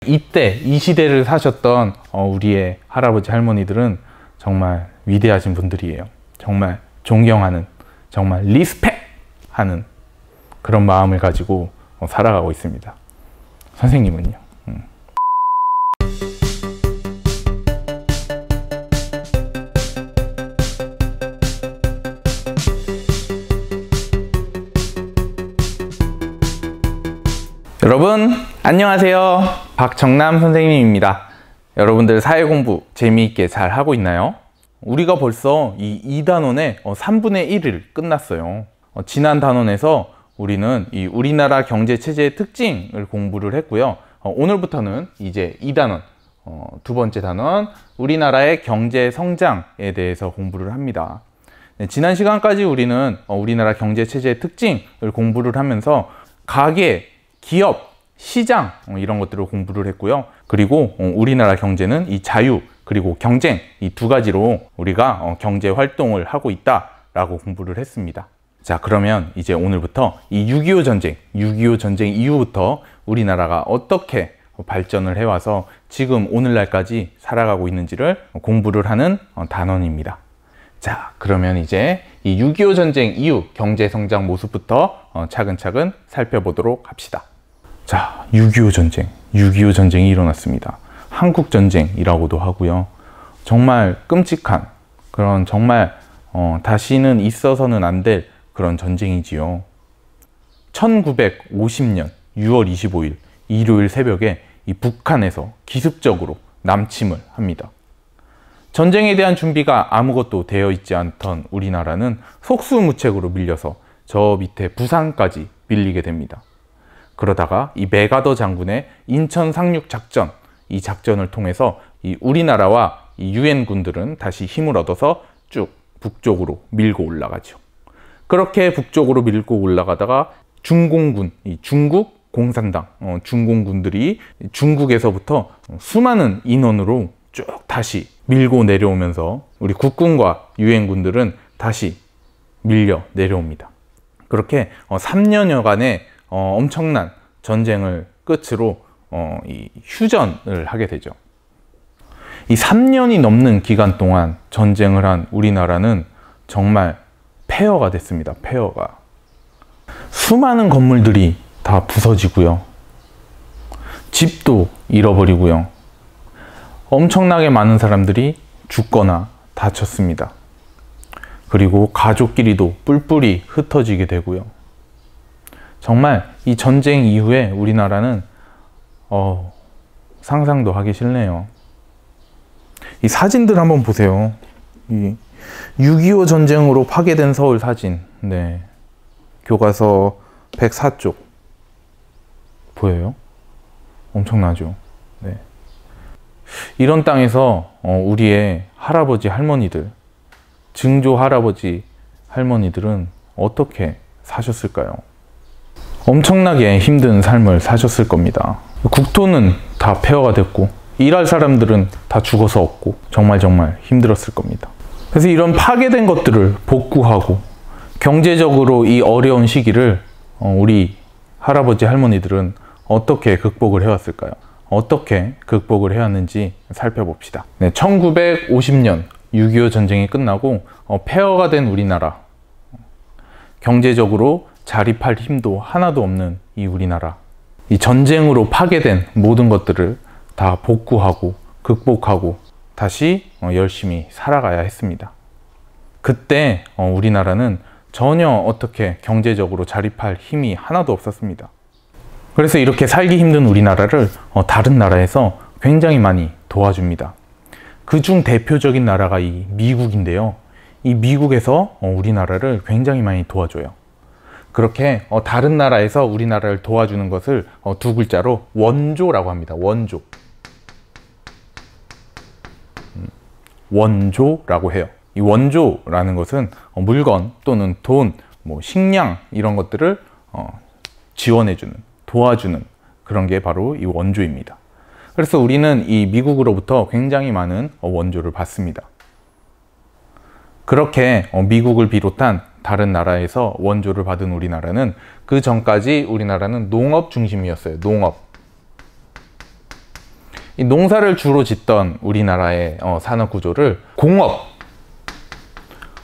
이때 이 시대를 사셨던 우리의 할아버지 할머니들은 정말 위대하신 분들이에요. 정말 존경하는, 정말 리스펙하는 그런 마음을 가지고 살아가고 있습니다. 선생님은요? 여러분 안녕하세요. 박정남 선생님입니다. 여러분들 사회공부 재미있게 잘 하고 있나요? 우리가 벌써 이 2단원의 3분의 1을 끝났어요. 지난 단원에서 우리는 이 우리나라 경제체제의 특징을 공부를 했고요. 오늘부터는 이제 2단원, 두 번째 단원 우리나라의 경제 성장에 대해서 공부를 합니다. 지난 시간까지 우리는 우리나라 경제체제의 특징을 공부를 하면서 가계, 기업, 시장 이런 것들을 공부를 했고요. 그리고 우리나라 경제는 이 자유 그리고 경쟁 이 두 가지로 우리가 경제 활동을 하고 있다라고 공부를 했습니다. 자, 그러면 이제 오늘부터 이 6.25 전쟁, 6.25 전쟁 이후부터 우리나라가 어떻게 발전을 해와서 지금 오늘날까지 살아가고 있는지를 공부를 하는 단원입니다. 자, 그러면 이제 이 6.25 전쟁 이후 경제 성장 모습부터 차근차근 살펴보도록 합시다. 자, 6.25 전쟁, 6.25 전쟁이 일어났습니다. 한국전쟁이라고도 하고요. 정말 끔찍한 그런 정말 다시는 있어서는 안 될 그런 전쟁이지요. 1950년 6월 25일 일요일 새벽에 이 북한에서 기습적으로 남침을 합니다. 전쟁에 대한 준비가 아무것도 되어 있지 않던 우리나라는 속수무책으로 밀려서 저 밑에 부산까지 밀리게 됩니다. 그러다가 이 메가더 장군의 인천 상륙 작전, 이 작전을 통해서 이 우리나라와 이 유엔군들은 다시 힘을 얻어서 쭉 북쪽으로 밀고 올라가죠. 그렇게 북쪽으로 밀고 올라가다가 중공군, 이 중국 공산당, 중공군들이 중국에서부터 수많은 인원으로 쭉 다시 밀고 내려오면서 우리 국군과 유엔군들은 다시 밀려 내려옵니다. 그렇게 3년여간의 엄청난 전쟁을 끝으로 이 휴전을 하게 되죠. 이 3년이 넘는 기간 동안 전쟁을 한 우리나라는 정말 폐허가 됐습니다. 폐허가. 수많은 건물들이 다 부서지고요. 집도 잃어버리고요. 엄청나게 많은 사람들이 죽거나 다쳤습니다. 그리고 가족끼리도 뿔뿔이 흩어지게 되고요. 정말 이 전쟁 이후에 우리나라는 상상도 하기 싫네요. 이 사진들 한번 보세요. 이 6.25 전쟁으로 파괴된 서울 사진. 네. 교과서 104쪽. 보여요? 엄청나죠? 네. 이런 땅에서 우리의 할아버지 할머니들, 증조 할아버지 할머니들은 어떻게 사셨을까요? 엄청나게 힘든 삶을 사셨을 겁니다. 국토는 다 폐허가 됐고 일할 사람들은 다 죽어서 없고 정말 힘들었을 겁니다. 그래서 이런 파괴된 것들을 복구하고 경제적으로 이 어려운 시기를 우리 할아버지 할머니들은 어떻게 극복을 해왔을까요? 어떻게 극복을 해왔는지 살펴봅시다. 네, 1950년 6.25 전쟁이 끝나고 폐허가 된 우리나라, 경제적으로 자립할 힘도 하나도 없는 이 우리나라, 이 전쟁으로 파괴된 모든 것들을 다 복구하고 극복하고 다시 열심히 살아가야 했습니다. 그때 우리나라는 전혀 어떻게 경제적으로 자립할 힘이 하나도 없었습니다. 그래서 이렇게 살기 힘든 우리나라를 다른 나라에서 굉장히 많이 도와줍니다. 그중 대표적인 나라가 이 미국인데요. 이 미국에서 우리나라를 굉장히 많이 도와줘요. 그렇게 다른 나라에서 우리나라를 도와주는 것을 두 글자로 원조라고 합니다. 원조. 원조라고 해요. 이 원조라는 것은 물건 또는 돈, 식량 이런 것들을 지원해주는, 도와주는 그런 게 바로 이 원조입니다. 그래서 우리는 이 미국으로부터 굉장히 많은 원조를 받습니다. 그렇게 미국을 비롯한 다른 나라에서 원조를 받은 우리나라는 그 전까지 우리나라는 농업 중심이었어요. 농업. 이 농사를 주로 짓던 우리나라의 산업 구조를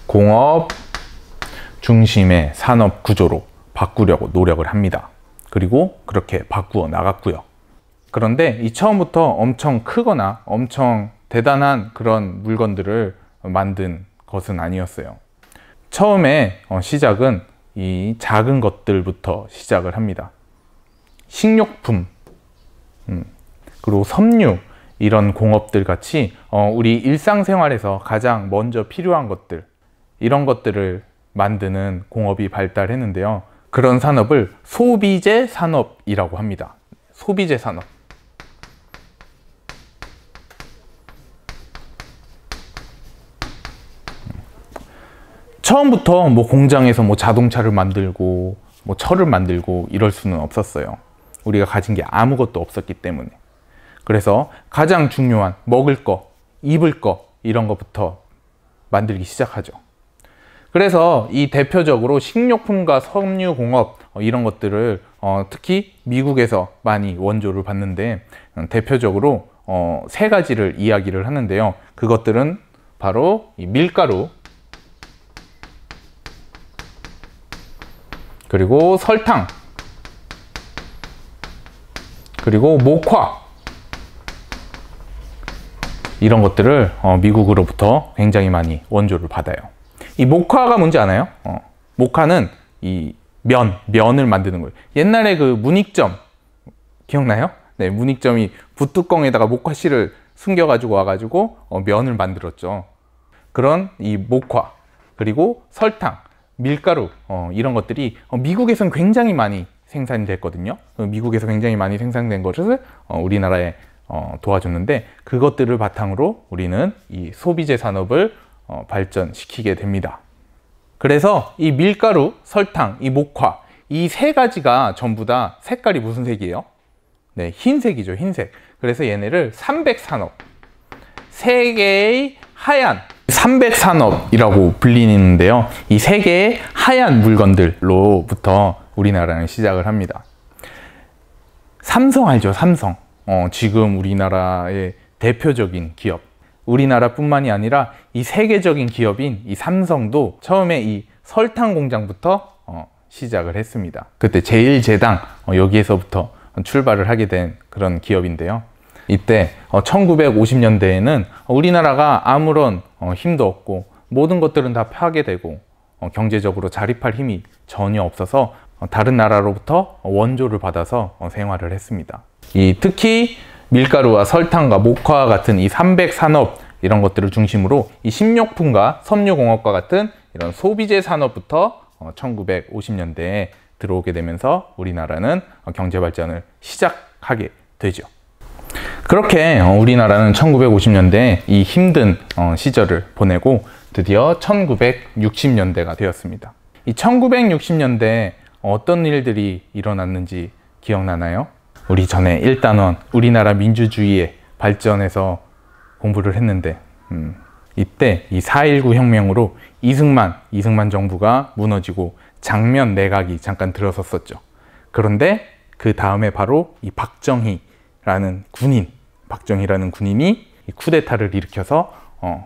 공업 중심의 산업 구조로 바꾸려고 노력을 합니다. 그리고 그렇게 바꾸어 나갔고요. 그런데 이 처음부터 엄청 크거나 엄청 대단한 그런 물건들을 만든 것은 아니었어요. 처음에 시작은 이 작은 것들부터 시작을 합니다. 식료품, 그리고 섬유, 이런 공업들 같이 우리 일상생활에서 가장 먼저 필요한 것들, 이런 것들을 만드는 공업이 발달했는데요. 그런 산업을 소비재 산업이라고 합니다. 소비재 산업. 처음부터 뭐 공장에서 뭐 자동차를 만들고 뭐 철을 만들고 이럴 수는 없었어요. 우리가 가진 게 아무것도 없었기 때문에. 그래서 가장 중요한 먹을 거, 입을 거, 이런 것부터 만들기 시작하죠. 그래서 이 대표적으로 식료품과 섬유 공업, 이런 것들을 특히 미국에서 많이 원조를 받는데, 대표적으로 세 가지를 이야기를 하는데요. 그것들은 바로 이 밀가루, 그리고 설탕, 그리고 목화, 이런 것들을 미국으로부터 굉장히 많이 원조를 받아요. 이 목화가 뭔지 아나요? 목화는 이 면을 만드는 거예요. 옛날에 그 문익점 기억나요? 네, 문익점이 붓뚜껑에다가 목화씨를 숨겨가지고 와가지고 면을 만들었죠. 그런 이 목화, 그리고 설탕, 밀가루, 이런 것들이 미국에서는 굉장히 많이 생산이 됐거든요. 미국에서 굉장히 많이 생산된 것을 우리나라에 도와줬는데, 그것들을 바탕으로 우리는 이 소비재 산업을 발전시키게 됩니다. 그래서 이 밀가루, 설탕, 이 목화, 이 세 가지가 전부 다 색깔이 무슨 색이에요? 네, 흰색이죠, 흰색. 그래서 얘네를 삼백산업, 세 개의 하얀 삼백산업이라고 불리는데요. 이 세 개의 하얀 물건들로부터 우리나라는 시작을 합니다. 삼성 알죠? 삼성. 지금 우리나라의 대표적인 기업. 우리나라뿐만이 아니라 이 세계적인 기업인 이 삼성도 처음에 이 설탕 공장부터 시작을 했습니다. 그때 제1제당 여기에서부터 출발을 하게 된 그런 기업인데요. 이때 1950년대에는 우리나라가 아무런 힘도 없고 모든 것들은 다 파괴되고 경제적으로 자립할 힘이 전혀 없어서 다른 나라로부터 원조를 받아서 생활을 했습니다. 특히 밀가루와 설탕과 목화와 같은 이 삼백산업, 이런 것들을 중심으로 이 식료품과 섬유공업과 같은 이런 소비재 산업부터 1950년대에 들어오게 되면서 우리나라는 경제 발전을 시작하게 되죠. 그렇게 우리나라는 1950년대에 이 힘든 시절을 보내고 드디어 1960년대가 되었습니다. 이 1960년대에 어떤 일들이 일어났는지 기억나나요? 우리 전에 1단원 우리나라 민주주의의 발전에서 공부를 했는데, 이때 이 4.19 혁명으로 이승만 정부가 무너지고 장면 내각이 잠깐 들어섰었죠. 그런데 그 다음에 바로 이 박정희라는 군인이 이 쿠데타를 일으켜서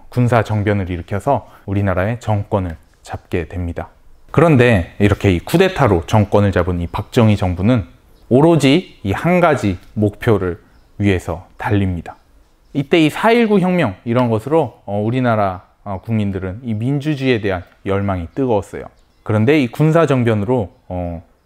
군사 정변을 일으켜서 우리나라의 정권을 잡게 됩니다. 그런데 이렇게 이 쿠데타로 정권을 잡은 이 박정희 정부는 오로지 이 한 가지 목표를 위해서 달립니다. 이때 이 4.19 혁명, 이런 것으로 우리나라 국민들은 이 민주주의에 대한 열망이 뜨거웠어요. 그런데 이 군사 정변으로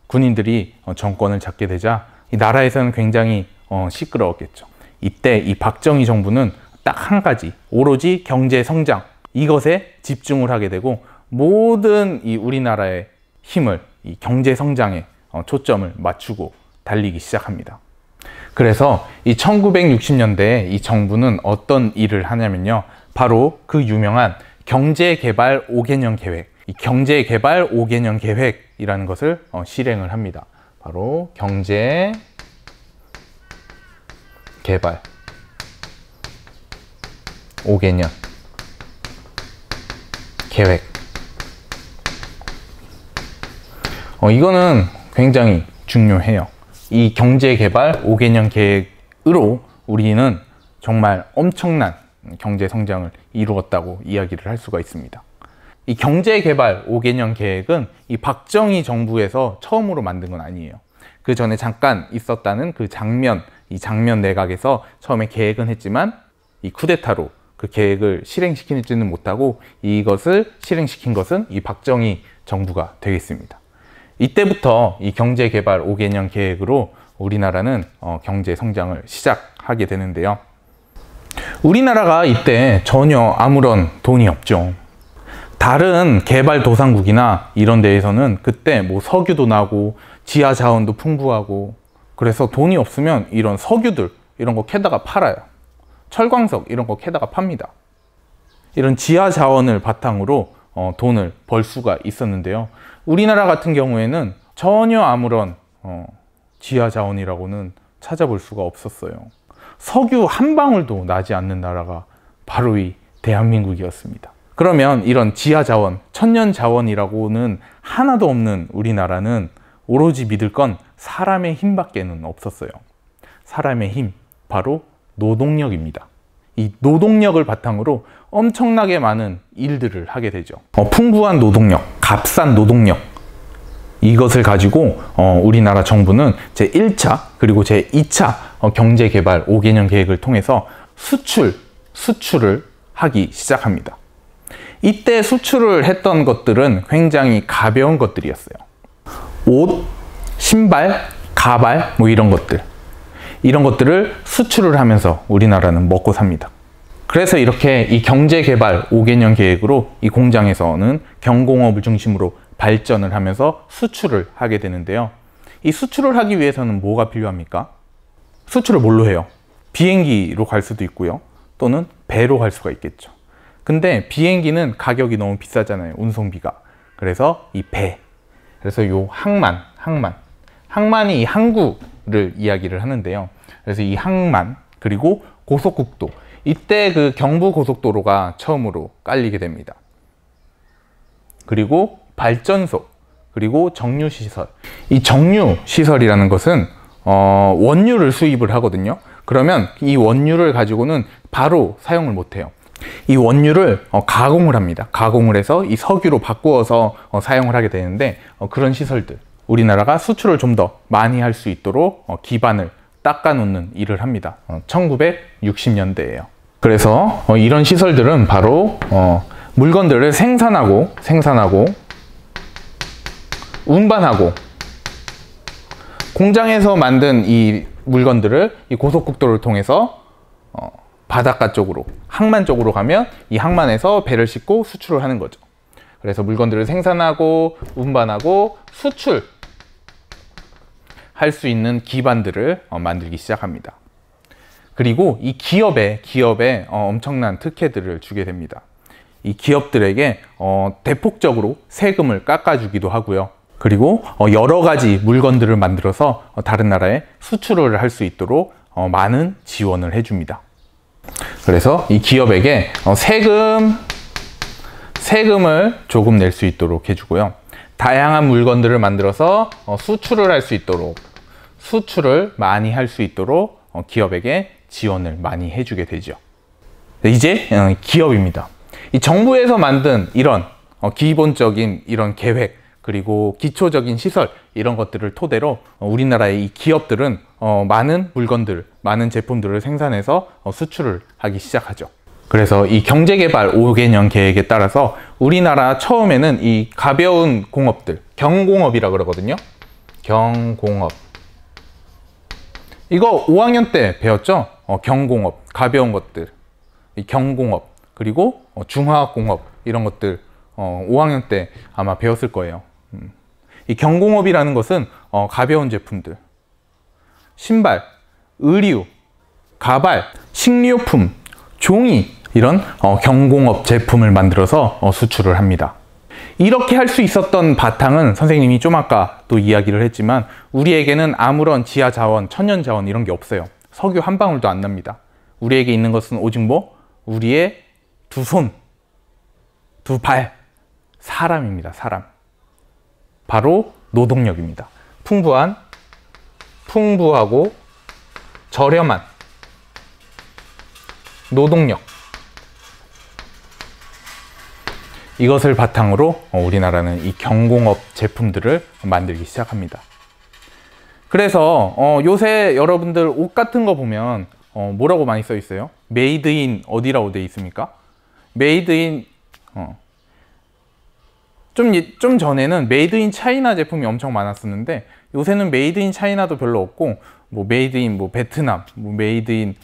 군인들이 정권을 잡게 되자 이 나라에서는 굉장히 시끄러웠겠죠. 이때 이 박정희 정부는 딱 한 가지, 오로지 경제 성장, 이것에 집중을 하게 되고 모든 이 우리나라의 힘을 이 경제 성장에 초점을 맞추고 달리기 시작합니다. 그래서 이 1960년대에 이 정부는 어떤 일을 하냐면요, 바로 그 유명한 경제개발 5개년 계획, 이 경제개발 5개년 계획이라는 것을 실행을 합니다. 바로 경제개발 5개년 계획. 이거는 굉장히 중요해요. 이 경제개발 5개년 계획으로 우리는 정말 엄청난 경제 성장을 이루었다고 이야기를 할 수가 있습니다. 이 경제개발 5개년 계획은 이 박정희 정부에서 처음으로 만든 건 아니에요. 그 전에 잠깐 있었다는 그 이 장면 내각에서 처음에 계획은 했지만 이 쿠데타로 그 계획을 실행시키지는 못하고 이것을 실행시킨 것은 이 박정희 정부가 되겠습니다. 이때부터 이 경제개발 5개년 계획으로 우리나라는 경제 성장을 시작하게 되는데요. 우리나라가 이때 전혀 아무런 돈이 없죠. 다른 개발도상국이나 이런 데에서는 그때 뭐 석유도 나고 지하 자원도 풍부하고 그래서 돈이 없으면 이런 석유들 이런 거 캐다가 팔아요. 철광석 이런 거 캐다가 팝니다. 이런 지하 자원을 바탕으로 돈을 벌 수가 있었는데요. 우리나라 같은 경우에는 전혀 아무런 지하 자원이라고는 찾아볼 수가 없었어요. 석유 한 방울도 나지 않는 나라가 바로 이 대한민국이었습니다. 그러면 이런 지하 자원, 천년 자원이라고는 하나도 없는 우리나라는 오로지 믿을 건 사람의 힘밖에는 없었어요. 사람의 힘, 바로 노동력입니다. 이 노동력을 바탕으로 엄청나게 많은 일들을 하게 되죠. 풍부한 노동력, 값싼 노동력, 이것을 가지고 우리나라 정부는 제1차 그리고 제2차 경제개발 5개년 계획을 통해서 수출을 하기 시작합니다. 이때 수출을 했던 것들은 굉장히 가벼운 것들이었어요. 옷, 신발, 가발 뭐 이런 것들을 수출을 하면서 우리나라는 먹고 삽니다. 그래서 이렇게 이 경제개발 5개년 계획으로 이 공장에서는 경공업을 중심으로 발전을 하면서 수출을 하게 되는데요. 이 수출을 하기 위해서는 뭐가 필요합니까? 수출을 뭘로 해요? 비행기로 갈 수도 있고요. 또는 배로 갈 수가 있겠죠. 근데 비행기는 가격이 너무 비싸잖아요. 운송비가. 그래서 이 배, 그래서 요 항만이 이 항구를 이야기를 하는데요. 그래서 이 항만 그리고 고속국도, 이때 그 경부고속도로가 처음으로 깔리게 됩니다. 그리고 발전소, 그리고 정유시설. 이 정유시설이라는 것은 원유를 수입을 하거든요. 그러면 이 원유를 가지고는 바로 사용을 못해요. 이 원유를 가공을 합니다. 가공을 해서 이 석유로 바꾸어서 사용을 하게 되는데 그런 시설들, 우리나라가 수출을 좀 더 많이 할 수 있도록 기반을 닦아놓는 일을 합니다. 1960년대예요. 그래서 이런 시설들은 바로 물건들을 생산하고 운반하고 공장에서 만든 이 물건들을 이 고속국도를 통해서 바닷가 쪽으로, 항만 쪽으로 가면 이 항만에서 배를 싣고 수출을 하는 거죠. 그래서 물건들을 생산하고 운반하고 수출 할 수 있는 기반들을 만들기 시작합니다. 그리고 이 기업에 엄청난 특혜들을 주게 됩니다. 이 기업들에게 대폭적으로 세금을 깎아주기도 하고요. 그리고 여러 가지 물건들을 만들어서 다른 나라에 수출을 할 수 있도록 많은 지원을 해줍니다. 그래서 이 기업에게 세금을 조금 낼 수 있도록 해주고요. 다양한 물건들을 만들어서 수출을 할 수 있도록, 수출을 많이 할 수 있도록 기업에게 지원을 많이 해주게 되죠. 이제 기업입니다. 이 정부에서 만든 이런 기본적인 이런 계획, 그리고 기초적인 시설, 이런 것들을 토대로 우리나라의 이 기업들은 많은 물건들, 많은 제품들을 생산해서 수출을 하기 시작하죠. 그래서 이 경제개발 5개년 계획에 따라서 우리나라 처음에는 이 가벼운 공업들, 경공업이라 그러거든요. 경공업. 이거 5학년 때 배웠죠? 경공업, 가벼운 것들. 이 경공업, 그리고 중화학공업, 이런 것들 5학년 때 아마 배웠을 거예요. 이 경공업이라는 것은 가벼운 제품들, 신발, 의류, 가발, 식료품, 종이, 이런 경공업 제품을 만들어서 수출을 합니다. 이렇게 할 수 있었던 바탕은 선생님이 좀 아까 또 이야기를 했지만 우리에게는 아무런 지하 자원, 천연 자원 이런 게 없어요. 석유 한 방울도 안 납니다. 우리에게 있는 것은 오직 우리의 두 손, 두 발, 사람입니다. 사람. 바로 노동력입니다. 풍부하고 저렴한 노동력, 이것을 바탕으로 우리나라는 이 경공업 제품들을 만들기 시작합니다. 그래서 요새 여러분들 옷 같은 거 보면 뭐라고 많이 써 있어요? 메이드 인 어디라고 돼 있습니까? 메이드 인 좀 전에는 메이드 인 차이나 제품이 엄청 많았었는데, 요새는 메이드 인 차이나도 별로 없고, 뭐 메이드 인 뭐 베트남, 뭐 메이드 인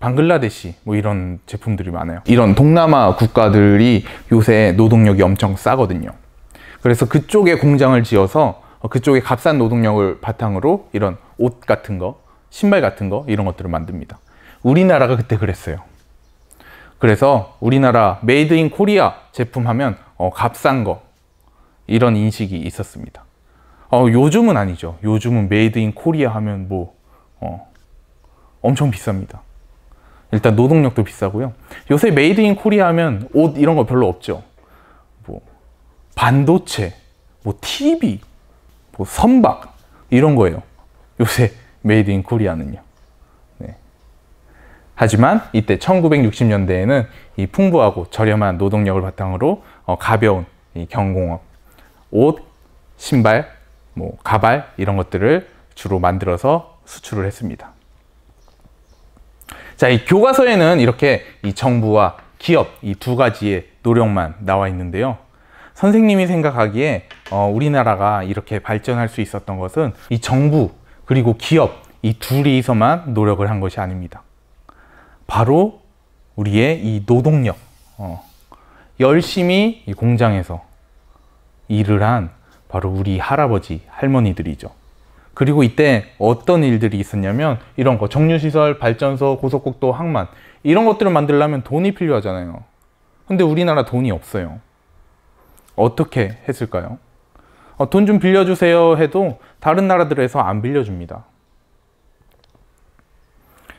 방글라데시, 뭐 이런 제품들이 많아요. 이런 동남아 국가들이 요새 노동력이 엄청 싸거든요. 그래서 그쪽에 공장을 지어서 그쪽에 값싼 노동력을 바탕으로 이런 옷 같은 거, 신발 같은 거, 이런 것들을 만듭니다. 우리나라가 그때 그랬어요. 그래서 우리나라 메이드 인 코리아 제품 하면 값싼 거, 이런 인식이 있었습니다. 요즘은 아니죠. 요즘은 메이드 인 코리아 하면 뭐 엄청 비쌉니다. 일단 노동력도 비싸고요. 요새 메이드 인 코리아 하면 옷 이런 거 별로 없죠. 뭐 반도체, 뭐 TV, 뭐 선박, 이런 거예요. 요새 메이드 인 코리아는요. 네. 하지만 이때 1960년대에는 이 풍부하고 저렴한 노동력을 바탕으로 가벼운 이 경공업, 옷, 신발, 뭐 가발, 이런 것들을 주로 만들어서 수출을 했습니다. 자, 이 교과서에는 이렇게 이 정부와 기업, 이 두 가지의 노력만 나와 있는데요. 선생님이 생각하기에 우리나라가 이렇게 발전할 수 있었던 것은 이 정부 그리고 기업, 이 둘이서만 노력을 한 것이 아닙니다. 바로 우리의 이 노동력, 열심히 이 공장에서 일을 한 바로 우리 할아버지, 할머니들이죠. 그리고 이때 어떤 일들이 있었냐면, 이런 거 정유시설, 발전소, 고속국도, 항만, 이런 것들을 만들려면 돈이 필요하잖아요. 근데 우리나라 돈이 없어요. 어떻게 했을까요? 돈 좀 빌려주세요 해도 다른 나라들에서 안 빌려줍니다.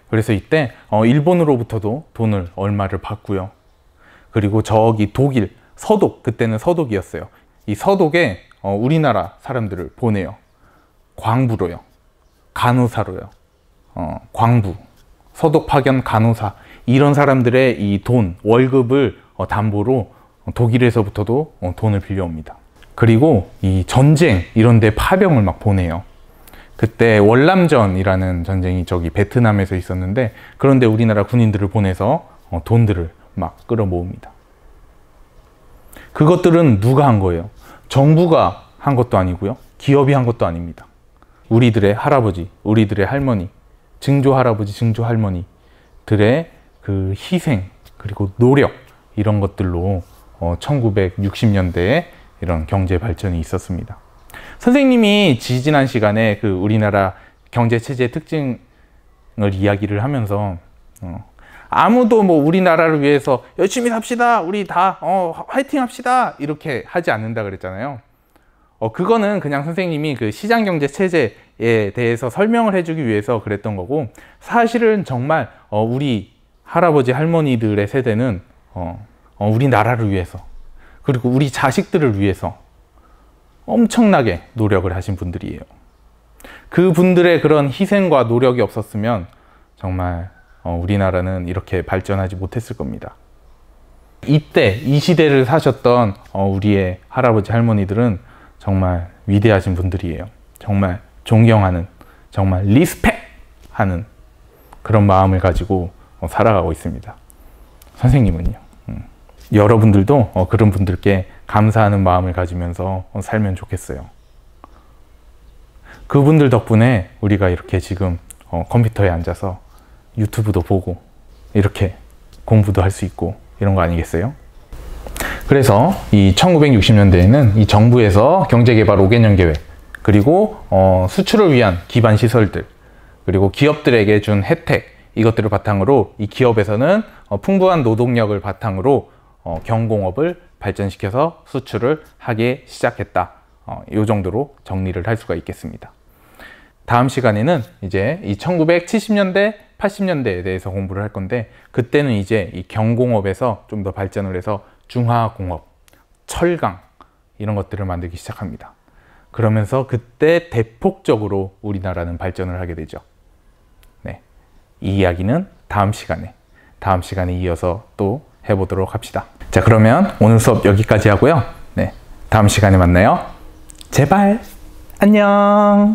그래서 이때 일본으로부터도 돈을 얼마를 받고요. 그리고 저기 독일, 서독, 그때는 서독이었어요. 이 서독에 우리나라 사람들을 보내요. 광부로요, 간호사로요, 광부, 서독 파견 간호사, 이런 사람들의 이 돈, 월급을 담보로 독일에서부터도 돈을 빌려옵니다. 그리고 이 전쟁 이런 데 파병을 막 보내요. 그때 월남전이라는 전쟁이 저기 베트남에서 있었는데, 그런데 우리나라 군인들을 보내서 돈들을 막 끌어모읍니다. 그것들은 누가 한 거예요? 정부가 한 것도 아니고요, 기업이 한 것도 아닙니다. 우리들의 할아버지, 우리들의 할머니, 증조 할아버지, 증조 할머니들의 그 희생, 그리고 노력, 이런 것들로 1960년대에 이런 경제 발전이 있었습니다. 선생님이 지지난 시간에 그 우리나라 경제 체제의 특징을 이야기를 하면서 아무도 뭐 우리나라를 위해서 열심히 삽시다, 우리 다 화이팅 합시다, 이렇게 하지 않는다 그랬잖아요. 그거는 그냥 선생님이 그 시장경제 체제에 대해서 설명을 해주기 위해서 그랬던 거고, 사실은 정말 우리 할아버지 할머니들의 세대는 우리나라를 위해서, 그리고 우리 자식들을 위해서 엄청나게 노력을 하신 분들이에요. 그분들의 그런 희생과 노력이 없었으면 정말 우리나라는 이렇게 발전하지 못했을 겁니다. 이때 이 시대를 사셨던 우리의 할아버지 할머니들은 정말 위대하신 분들이에요. 정말 존경하는, 정말 리스펙하는 그런 마음을 가지고 살아가고 있습니다. 선생님은요. 여러분들도 그런 분들께 감사하는 마음을 가지면서 살면 좋겠어요. 그분들 덕분에 우리가 이렇게 지금 컴퓨터에 앉아서 유튜브도 보고 이렇게 공부도 할 수 있고 이런 거 아니겠어요? 그래서 이 1960년대에는 이 정부에서 경제개발 5개년 계획, 그리고 수출을 위한 기반 시설들, 그리고 기업들에게 준 혜택, 이것들을 바탕으로 이 기업에서는 풍부한 노동력을 바탕으로 경공업을 발전시켜서 수출을 하기 시작했다. 이 정도로 정리를 할 수가 있겠습니다. 다음 시간에는 이제 이 1970년대, 80년대에 대해서 공부를 할 건데, 그때는 이제 이 경공업에서 좀 더 발전을 해서 중화공업, 철강 이런 것들을 만들기 시작합니다. 그러면서 그때 대폭적으로 우리나라는 발전을 하게 되죠. 네, 이 이야기는 다음 시간에 다음 시간에 이어서 또 해보도록 합시다. 자, 그러면 오늘 수업 여기까지 하고요. 네, 다음 시간에 만나요. 제발 안녕.